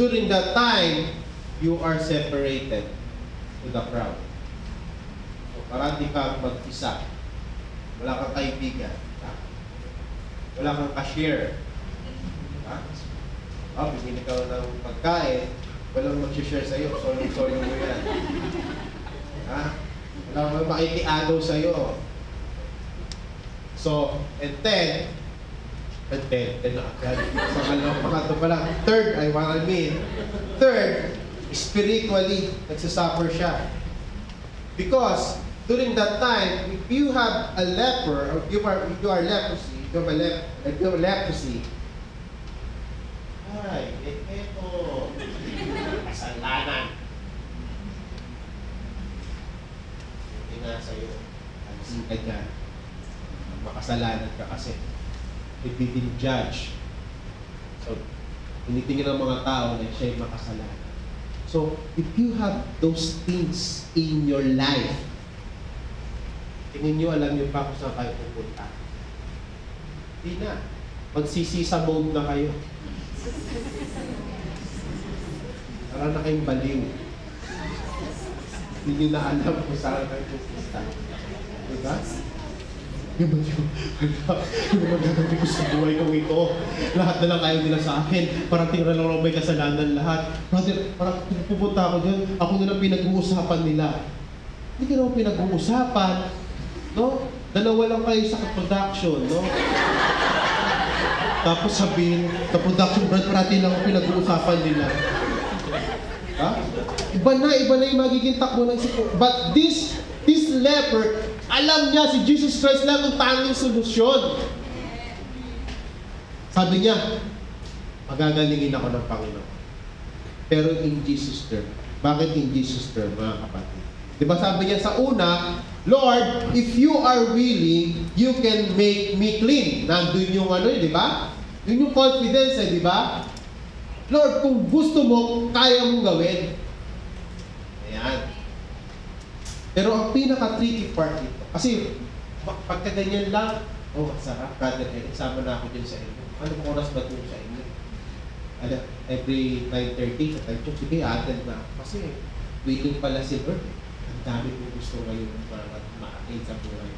during that time, you are separated to the crowd. So, parati kang mag-isa. Wala kang kaibigan. Wala kang cashier. Bibili ka ng pagkain, walang mag-share sa'yo. Sorry mo yan. Wala kang makikiagaw sa'yo. So, and then na agad. Pangatlo pa lang. Third, spiritually, nagsasuffer siya. Because, during that time, if you have a leper, or if you are leprosy, ay, eto, kasalanan. Hindi nga sa'yo, alisin ka dyan. Makasalanan ka kasi. You've been judged. So, tinitingin ng mga tao na siya'y makasalanan. So, if you have those things in your life, tingin nyo, alam nyo pa kung saan kayo pupunta. Hindi na. Magsisisa mode na kayo. Para na kayong baliw. Hindi nyo na alam kung saan kayo pupunta. Diba? Yung magagawin ko sa buhay kong ito. Lahat na lang ayaw nila sa akin. Parang tingnan lang may kasalanan lahat. Parang pupunta ako dyan. Ako na lang pinag-uusapan nila. Hindi ka naman pinag-uusapan. No? Dalawa lang kayo sa production. No? Tapos sabihin, sa production brand, parati lang pinag-uusapan nila. Ha? Iba na yung magiging takbo ng isip ko. But this leper, alam niya si Jesus Christ lang ang tanging solusyon. Sabi niya, magagalingin ako ng Panginoon. Pero in Jesus' term. Bakit in Jesus' term, mga kapatid? Diba sabi niya sa una, Lord, if you are willing, you can make me clean. Nandun yung di ba? Yun yung confidence, di ba? Lord, kung gusto mo, kaya mong gawin. Ayan. Pero ang pinaka-tricky part dito, kasi pagka ganyan lang, sarap, brother, isama na ako dyan sa inyo. Anong oras ba ito sa inyo? Every 9:30 sa time, sige, attend na ako. Kasi willing pala si Lord. Ang dami kong gusto ngayon ma-attain sa buhay.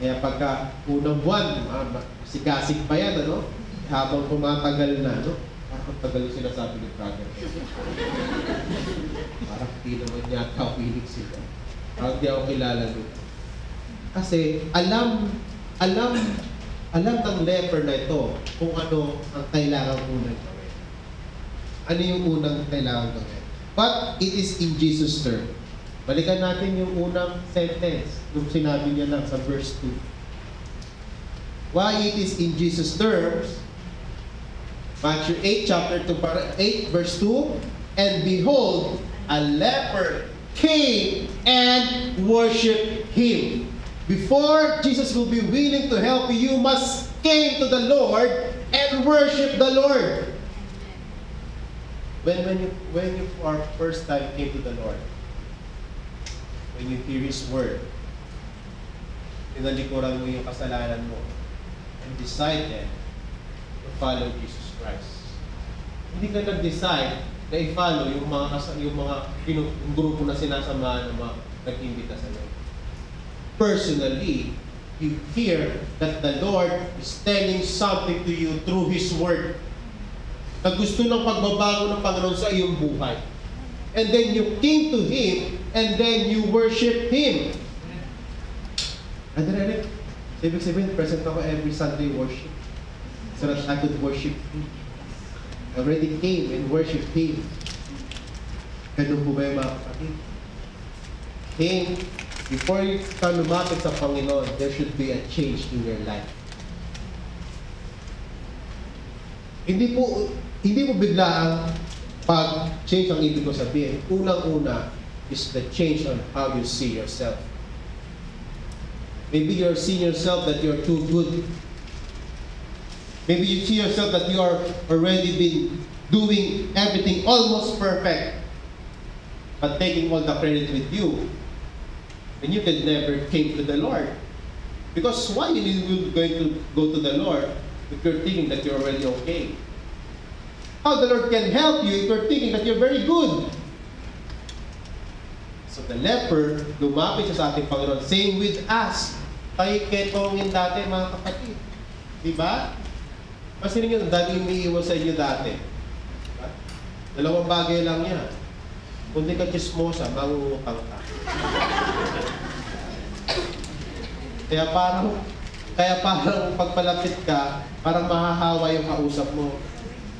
Kaya pagka unang buwan, sigasig pa yan, habang tumatagal na, parang tagal yung sinasabi ni brother. Parang di naman yata willing sila. Parang di ako kilala dito. Kasi alam ng leper na ito kung ano ang kailangan unang gawin. Ano yung unang kailangan gawin? But it is in Jesus' term. Balikan natin yung unang sentence nung sinabi niya lang sa verse 2. Why it is in Jesus' terms? Matthew 8, chapter 8, verse 2. And behold, a leper came and worshipped Him. Before Jesus will be willing to help you, you must came to the Lord and worship the Lord. When you for first time came to the Lord, when you hear His word, tinalikuran mo yung kasalanan mo, and decided to follow Jesus Christ. Hindi ka nag-decide na i-follow yung grupo na sinasamahan ng mga nag-imbita sa iyo. Personally, you hear that the Lord is telling something to you through His Word na gusto ng pagbabago ng Panginoon sa iyong buhay. And then you came to Him and then you worship Him. Andrei, ibig sabihin, present ako every Sunday worship so that I could worship Him. I already came and worshiped Him. Ganun po ba yung mga kapatid? Came, before you ka lumapit sa Panginoon, there should be a change in your life. Hindi po bigla ang pag-change ang ibig ko sabihin. Unang-una is the change on how you see yourself. Maybe you're seeing yourself that you're too good. Maybe you see yourself that you are already been doing everything almost perfect, but taking all the credit with you. And you can never came to the Lord. Because why are you going to go to the Lord if you're thinking that you're already okay? how the Lord can help you if you're thinking that you're very good. So the leper, lumapit siya sa ating Panginoon. Same with us. Tayo ketongin dati, mga kapatid. Diba? Kasi ninyo, dati umiiwan sa inyo dati. Diba? Dalawang bagay lang yan. Kung di ka chismosa, mangungutang ka. Kaya parang pagpalapit ka, parang mahahawa yung kausap mo.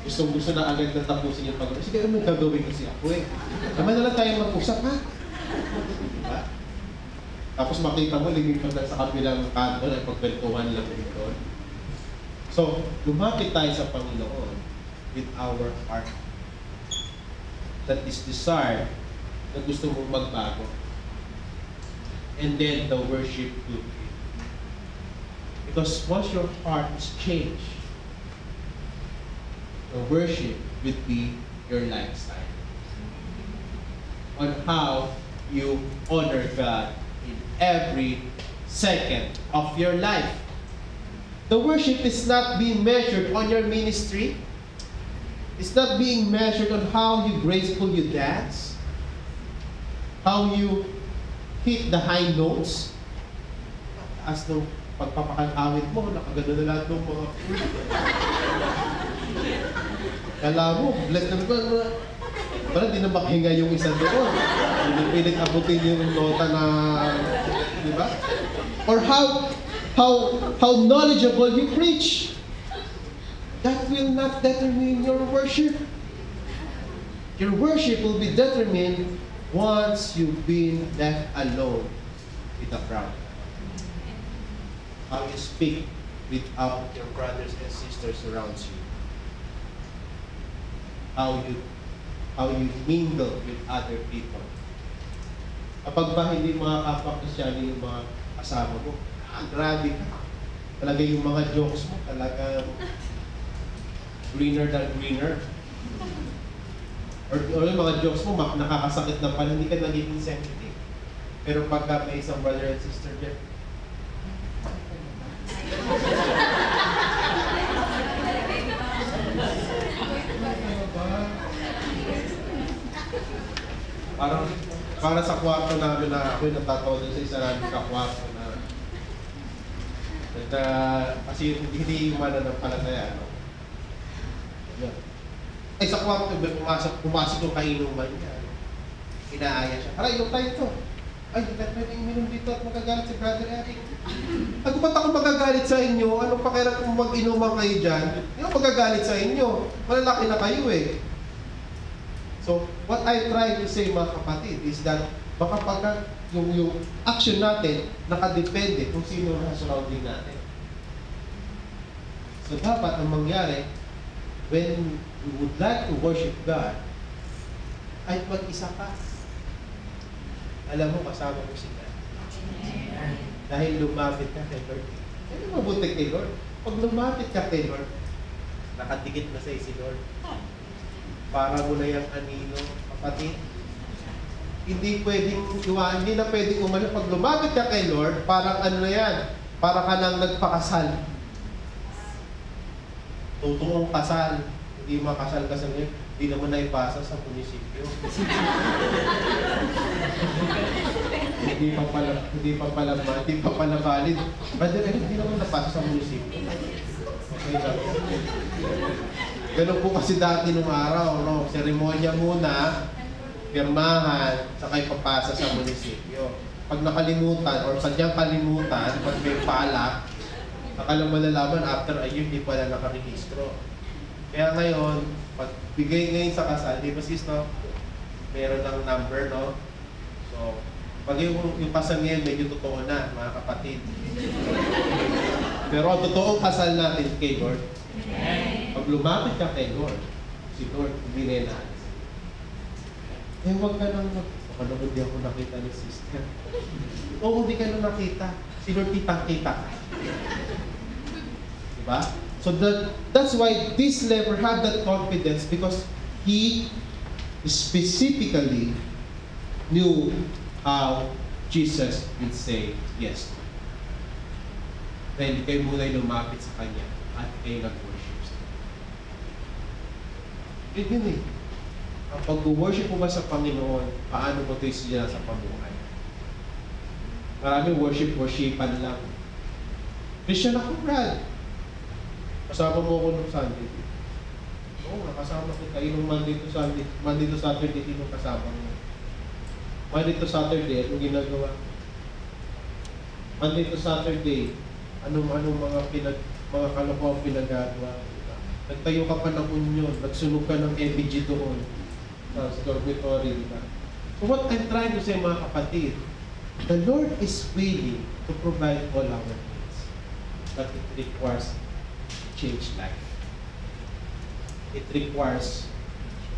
Gusto na agad na tapusin yung pag-usap. Sige, ano gagawin kasi ako eh. Naman na lang tayo mag-usap, ha? Diba? Tapos makita mo, limipan lang sa kabilang kanto na pagkwentuhan lang dito. So, lumapit tayo sa Panginoon with our heart that is desired, na gusto mong magbago. And then the worship will be. Because once your heart is changed, the worship would be your lifestyle. On how you honor God in every second of your life. The worship is not being measured on your ministry. It's not being measured on how you graceful you dance, how you hit the high notes. As nung pagpapakawit mo, nakagano na lahat ng mga kala mo, bless na naman. Parang di na makahinga yung isa doon. Pinipilit abutin yung nota na, di ba? Or how knowledgeable you preach. That will not determine your worship. Your worship will be determined once you've been left alone with the crowd. How you speak without your brothers and sisters around you. How you mingle with other people. Kapag ba hindi mga kapwa-Kristyano yung mga kasama mo, grabe ka. Talaga yung mga jokes mo, talaga greener than greener. Or yung mga jokes mo, nakakasakit na pala, hindi ka nagiging sensitive. Pero pagka may isang brother and sister dyan, para sa kwarto namin na ako'y natatawa din sa isa namin kakwarto na kasi hindi umana ng palataya. No? Yeah. Ay sa kwarto, pumasok yung kainuman niya. Inaaya siya. Aray, inom tayo ito. Ay, hindi ka pwede uminom dito at magagalit si Brother Eric. Pag ba't ako magagalit sa inyo? Anong pakiram kung mag-inuman kayo dyan? Hindi ako magagalit sa inyo. Malalaki na kayo eh. So, what I try to say mga kapatid is that baka pagka yung action natin nakadepende kung sino ang surrounding natin. So, dapat ang mangyari, when you would like to worship God, ay mag-isa ka. Alam mo, kasama mo si God. Dahil lumapit ka kay Lord. Ano mabuti kay Lord? Pag lumapit ka kay Lord, nakadikit na sa'yo si Lord. Para mo na yung anino, kapatid. Hindi na pwedeng umano. Pag lumapit ka kay Lord, parang ano na yan, para ka nang nagpakasal. Totoong kasal. Hindi makasal ka sa ngayon, hindi naman na ipasa sa munisipyo. hindi pa pala valid. Brother, hindi naman napasa sa munisipyo. Okay lang. Ganun po kasi dati nung araw, no? Seremonya muna, pirmahan, saka ipapasa sa munisipyo. Pag nakalimutan, or sadyang kalimutan, pag may palak, saka lang malalaman after a year, hindi pala nakarehistro. Kaya ngayon, pag bigay ngayon sa kasal, di ba sis, no? Meron ng number, no? So, pag yung kasal ngayon, medyo totoo na, mga kapatid. Pero ang totoong kasal natin kay Lord, pag lumapit ka kay Lord, si Lord, hindi na inaalis. Eh, huwag ka nang baka naman di ako nakita ni sister. Oo, hindi ka nang nakita. Si Lord, kitang-kita ka. Diba? So that's why this leper had that confidence, because he specifically knew how Jesus would say yes. Then kayo muna lumapit sa Kanya at kayo nag-worship. Yun eh. Ang pag-worship mo ba sa Panginoon, paano mo ito siya sa pamuhay? Maraming worshipan lang. Christian ako, Brad. Kasama mo ako nung Sunday. Oo, nakasama kita. Yung Monday to Sunday, Monday to Saturday, sino kasama mo? Monday to Saturday, anong ginagawa? Monday to Saturday, anong mga kalokohan pinagagawa? Nagtayo ka pa ng union, nagsunog ka ng effigy doon sa dormitory, di ba? So what I'm trying to say, mga kapatid, the Lord is willing to provide all our needs, but it requires change life. It requires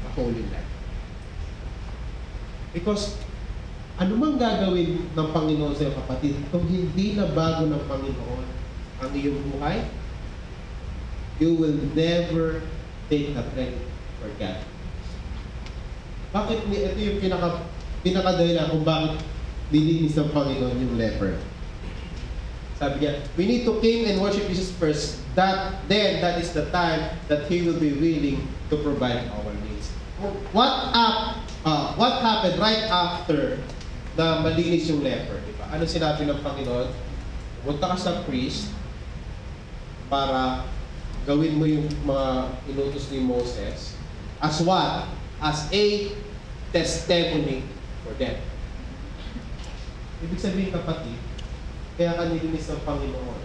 a holy life. Because ano man gagawin ng Panginoon sa iyo, kapatid, kung hindi na bago ng Panginoon ang iyong buhay, you will never take the credit for God. Bakit? Ito yung pinakadahilan kung bakit nilinis ng Panginoon yung leper. Sabi niya, we need to came and worship Jesus first. That is the time that He will be willing to provide our needs. What happened right after na malinis yung leper? Diba? Ano sinabi ng Panginoon? Punta ka sa priest para gawin mo yung mga inutos ni Moses. As what? As a testimony for them. Ibig sabihin, kapatid, kaya ka nilinis ng Panginoon.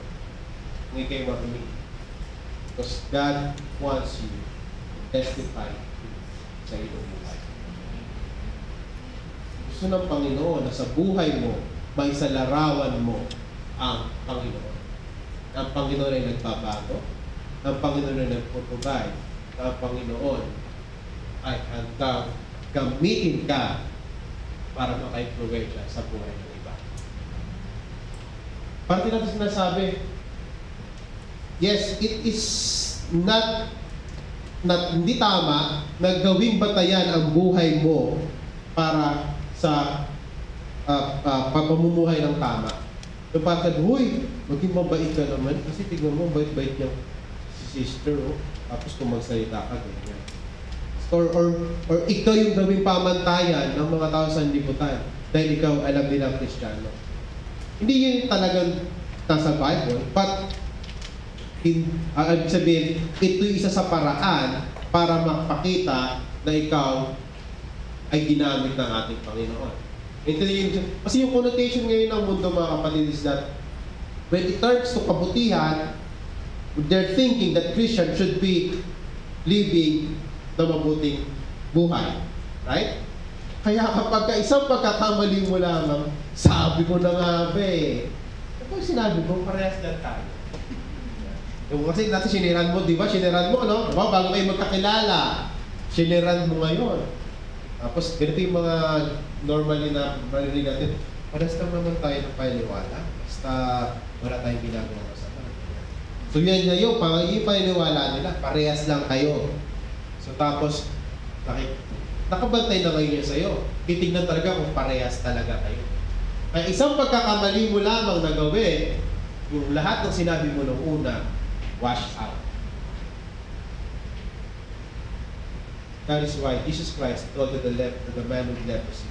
Hindi kayo marami. Because God wants you to testify sa iyong buhay. Gusto ng Panginoon na sa buhay mo, may salarawan mo ang Panginoon. Ang Panginoon ay nagbabago. Ang Panginoon ay nagpo-provide. Ang Panginoon ay hanggang gamitin ka para maka-influensya sa buhay ng iba. Parang natin sinasabi, yes, it is not hindi tama na gawing batayan ang buhay mo para sa pamumuhay ng tama. So parang, huy, maging mabait ka naman kasi tignan mo, bait-bait niya si sister, oh. Tapos kung magsalita ka, ganyan. Or ikaw yung gawing pamantayan ng mga tao sa liputan dahil ikaw alam nilang Kristiyano. Hindi yun talagang nasa Bible, but ibig sabihin, ito isa sa paraan para makapakita na ikaw ay ginamit ng ating Panginoon. Kasi yung connotation ngayon ng mundo, mga kapatid, is that when it turns to kabutihan, they're thinking that Christian should be living na mabuting buhay. Right? Kaya kapag isang pagkakamali mo lamang, sabi ko na nga ba eh. Kapag sinabi mo, parehas na tayo. Yung kasi dati siniran mo, di ba? Siniran mo, no? Diba? Bago kayo magkakilala, siniran mo ngayon. Tapos, ganito yung mga normally na marinig natin, parehas lang naman tayo ng paniniwala. Basta wala tayong ginagawa masama. So yan yung paniniwala nila, parehas lang kayo. So tapos, nakabantay na kayo niya sa'yo. Titignan talaga kung parehas talaga kayo. Kaya isang pagkakamali mo lamang na gawin, yung lahat ng sinabi mo nung una, wash out. That is why Jesus Christ told to the man with leprosy,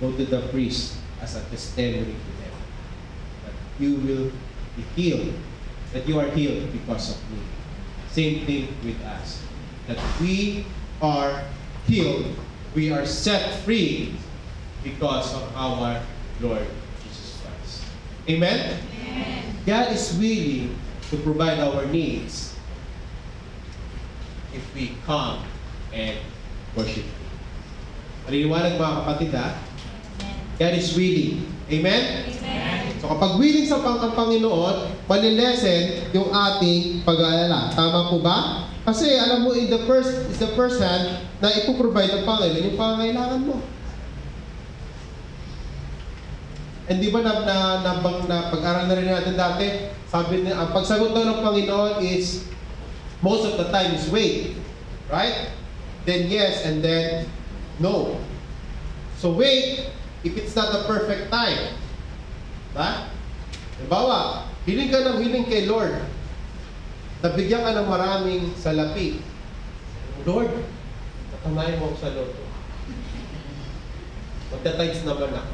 go to the priest as a testimony to them that you will be healed, that you are healed because of me. Same thing with us, that we are healed, we are set free because of our Lord Jesus Christ. Amen? Amen. God is willing to provide our needs if we come and worship Him. Maliliwanag mga kapatid, ha? God is willing. Amen? Amen. So kapag willing sa Panginoon, malilesen yung ating pag-aalala. Tama po ba? Kasi alam mo, is the first hand na ipoprovide ng Panginoon yung pangangailangan mo. And di ba na pag-aral na rin natin dati, sabi niya, ang pagsagot daw ng Panginoon is, most of the time is wait. Right? Then yes, and then no. So wait, if it's not the perfect time. Diba? Halimbawa, hiling ka ng hiling kay Lord. Nabigyan ka ng maraming salapi. Lord, Tamahin mo ako sa loto. Magta-times naman ako.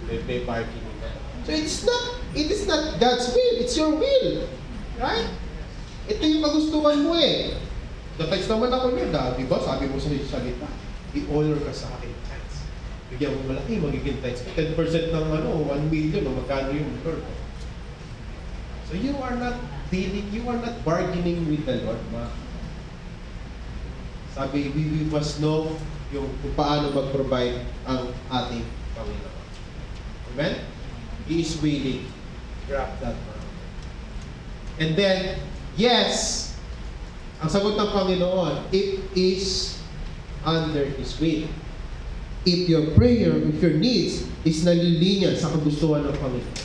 May bargaining na. So it is not God's will, it's your will. Right? Ito yung kagustuhan mo eh. The-times naman ako niya, diba? Sabi mo sa salita, i-honor ka sa akin. Bigyan mo malaki, magiging times 10% ng 1 million, magkano yung Lord. So you are not bargaining with the Lord, Sabi, we must know yung kung paano mag-provide ang ating Panginoon. Amen? He is willing. Grab that man. And then, yes, ang sagot ng Panginoon, it is under His will. If your prayer, if your needs is nalilinya sa kagustuhan ng Panginoon.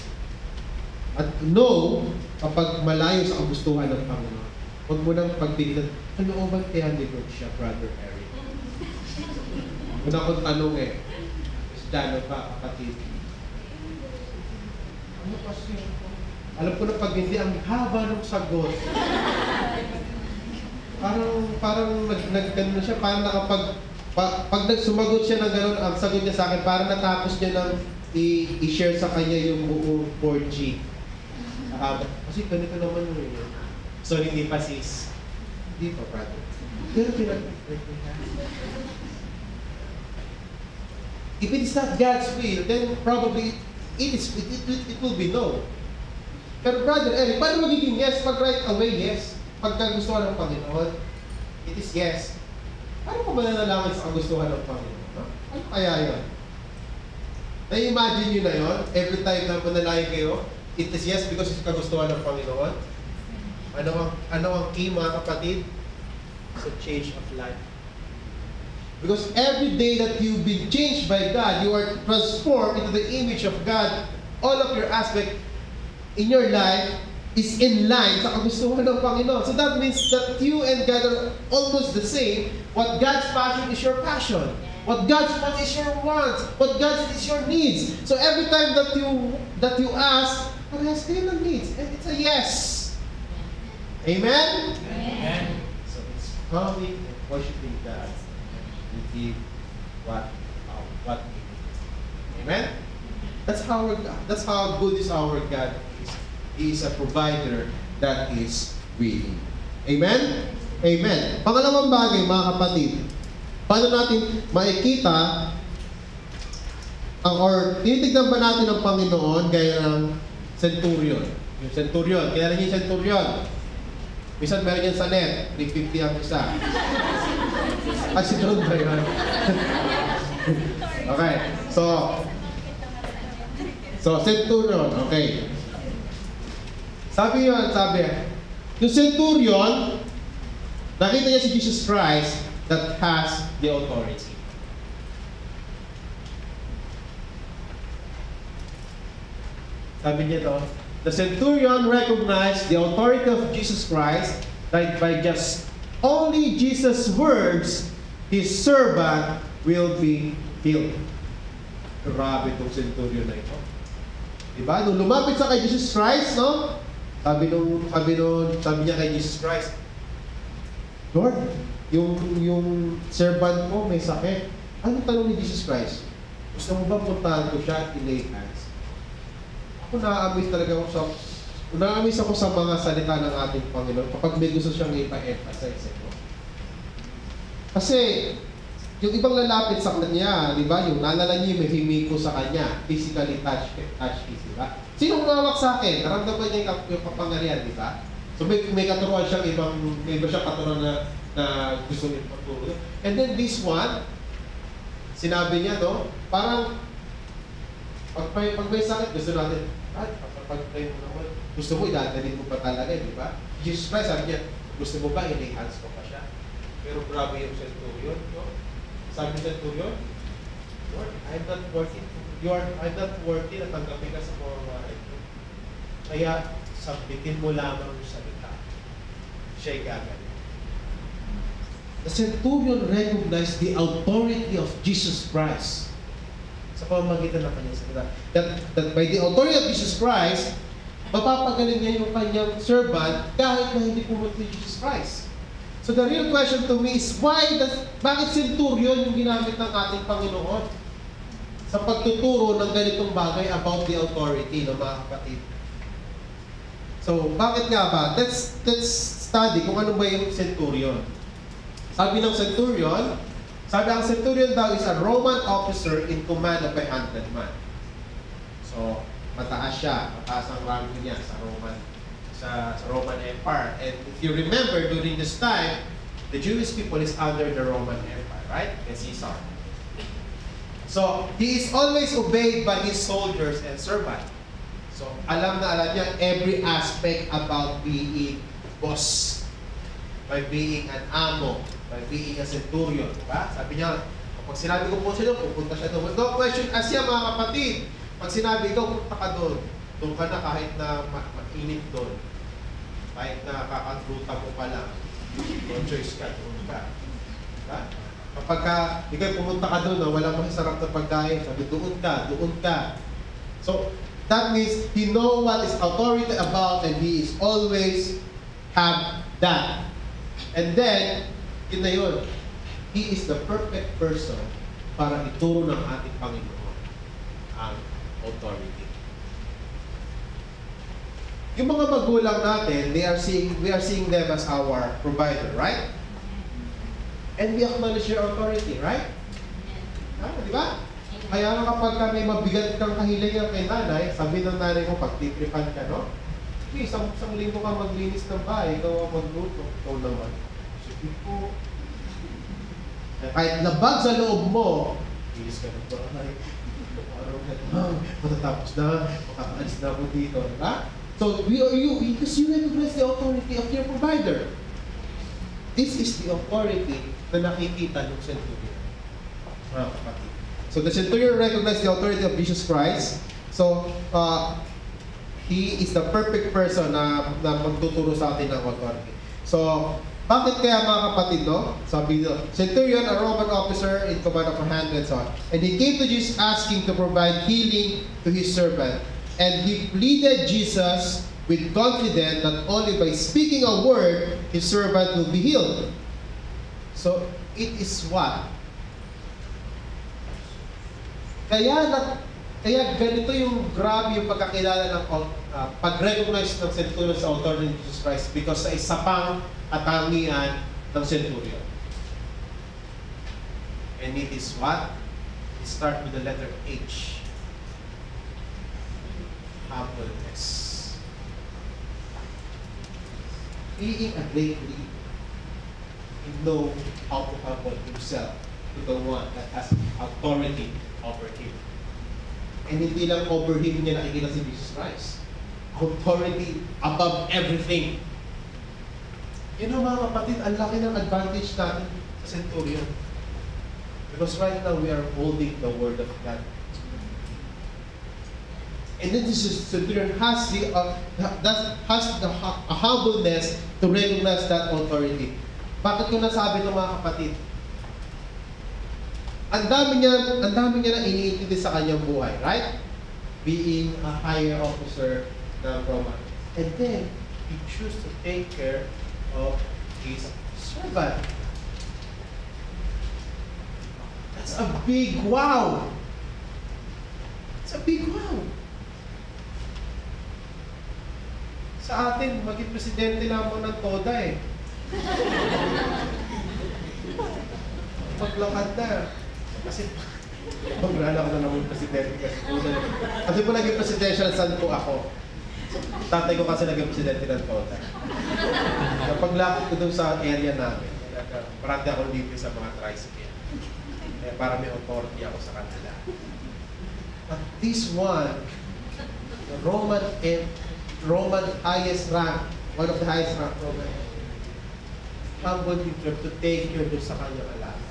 At no, kapag malayo sa kagustuhan ng Panginoon, huwag mo nang pagpilitan, ano ba kaya ni Lord siya, Brother Eric? Una kong tanong Kristiano pa, kapatid. Ano kasi? Alam ko na pag hindi, ang haba ng sagot. Parang nag-ganun na siya, parang pag sumagot siya ng gano'n, ang sagot niya sa akin, parang natapos niya ng i-share sa kanya yung buong 4G. Kasi ganito naman yun. So, hindi pa sis. Hindi pa, brother. Pero if it is not God's will, then probably it will be no. Pero brother Eric, paano magiging yes pag right away yes? Pagka gusto ng Panginoon, it is yes. Paano ko ba nalalaman sa kagustuhan ng Panginoon? Ano kaya yun? Na-imagine nyo na yun? Every time na manalangin kayo, it is yes because it's kagustuhan ng Panginoon? Ano ang key, mga kapatid? It's a change of life. Because every day that you've been changed by God, you are transformed into the image of God. All of your aspect in your life is in line sa kagustuhan ng Panginoon. So that means that you and God are almost the same. What God's passion is your passion. What God's want is your wants. What God's is your needs. So every time that you ask, parehas kayo ng needs. And it's a yes. Amen? Amen. So it's coming and worshiping God. We give what we need. Amen? That's how good is our God. He is a provider that is willing. Amen? Amen. Pangalawang bagay, mga kapatid, paano natin makikita or tinitignan ba natin ang Panginoon gaya ng centurion? Yung centurion, kilala niyo yung centurion? Minsan meron yan sa net, 350 ang isa. Si John ba yun? Okay, so centurion, okay. Sabi, yung centurion, nakita niya si Jesus Christ that has the authority. Sabi niya to, the centurion recognized the authority of Jesus Christ that by just only Jesus' words, his servant will be healed. Grabe itong centurion na ito. Diba? Nung lumapit sa kay Jesus Christ, no? Sabi niya kay Jesus Christ, Lord, yung servant mo may sakit. Anong tanong ni Jesus Christ? Gusto mo ba puntahan ko siya at i-lay hands? Ako naamis ako sa mga salita ng ating Panginoon kapag may gusto siyang ipa-emphasize. Kasi, yung ibang lalapit sa kanya, di ba? Yung nalala niyo, may himiko sa kanya, physically touch is, di ba? Sino umawak sa akin? Naramdaman niya yung kapangyarihan, di ba? So may katuruan siyang may iba siyang katuruan na gusto niya pagturo. And then this one, sinabi niya, no? Parang, pag may sakit, gusto natin, pag-pray mo naman, gusto mo, idadalhin mo pa talaga, di ba? Jesus Christ, sabi niya, gusto mo ba, i-hands ko pa siya? Pero grabe yung centurion, no? Sabi ng centurion, Lord, I'm not worthy na tanggapin ka sa pamamahay ko. Kaya, sabitin mo lamang yung salita. Siya'y gagaling. The centurion recognized the authority of Jesus Christ sa pamamagitan ng kanyang salita. That by the authority of Jesus Christ, mapapagaling niya yung kanyang servant kahit na hindi pumunta ni Jesus Christ. So the real question to me is, bakit centurion yung ginamit ng ating Panginoon sa pagtuturo ng ganitong bagay about the authority ng mga kapatid? So, bakit nga ba? Let's study kung ano ba yung centurion. Sabi ng centurion, ang centurion daw is a Roman officer in command of 100 man. So, mataas siya. Mataas ang rango niya sa Roman Empire. And if you remember, during this time, the Jewish people is under the Roman Empire, right? And Caesar. So, he is always obeyed by his soldiers and servants. So, alam niya every aspect about being boss, by being an amo, by being a centurion. Diba? Sabi niya, kapag sinabi ko po siya doon, pupunta siya doon. No question ask siya, mga kapatid. Pag sinabi ikaw, punta ka doon. Doon ka na kahit na mainit doon. Kahit na kakagruta mo pa lang. No choice ka, doon ka. Diba? Kapag ikaw pumunta ka doon, walang masarap na pagkain, sabi, doon ka. So, that means he knows what is authority about and he is always have that. And then, yun na yun. He is the perfect person para ituro ng ating Panginoon ang authority. Yung mga magulang natin, we are seeing them as our provider, right? And we acknowledge your authority, right? Di ba? Kaya kapag may mabigat kang kahilingan kay nanay, sabi ng nanay mo, pagtitripan ka, no? Okay, isang linggo ka maglinis ng bahay, ikaw ang magluto. Ikaw naman. Sige po. Kahit labag sa loob mo, ilis ka ng bahay. Matatapos na, makakaalis na ako dito. Diba? So, because you recognize the authority of your provider. This is the authority na nakikita ng centurion. Mga kapatid. So, the centurion recognized the authority of Jesus Christ. So, he is the perfect person na magtuturo sa atin ng authority. So, bakit kaya mga kapatid, no? Sabi nyo, centurion, a Roman officer in command of 100 son. And he came to Jesus asking to provide healing to his servant. And he pleaded Jesus with confidence that only by speaking a word, his servant will be healed. So, it is what? Kaya ganito yung grabe yung pagkakilala ng pag-recognize ng centurion sa authority of Jesus Christ because sa isa pang katangian ng centurion. And it is what? It starts with the letter H. Humbleness. Being a great leader, he knows how to humble himself to the one that has authority over him. And hindi lang over him niya nakikita si Jesus Christ. Authority above everything. You know mga kapatid, ang laki ng advantage natin sa centurion. Because right now we are holding the Word of God. And then this centurion has the humbleness to recognize that authority. Bakit ko nasabi ng mga kapatid? Ang dami niya na iniintindi sa kanyang buhay, right? Being a higher officer ng Roman. And then, he chose to take care of his servant. That's a big wow! It's a big wow! Sa atin, maging presidente lamang ng TODA eh. Maglakad na. Kasi, magrala ko na naman presidente kasi po naging presidential son po ako. Tatay ko kasi naging presidente ng TODA. Kapag lakad ko dun sa area namin, parati ako libre sa mga tricycle. Para may authority ako sa kanila. But this one, the Roman highest rank, one of the highest rank Roman, humbled himself to take care doon sa kanyang alaga.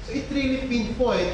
So it really pinpoint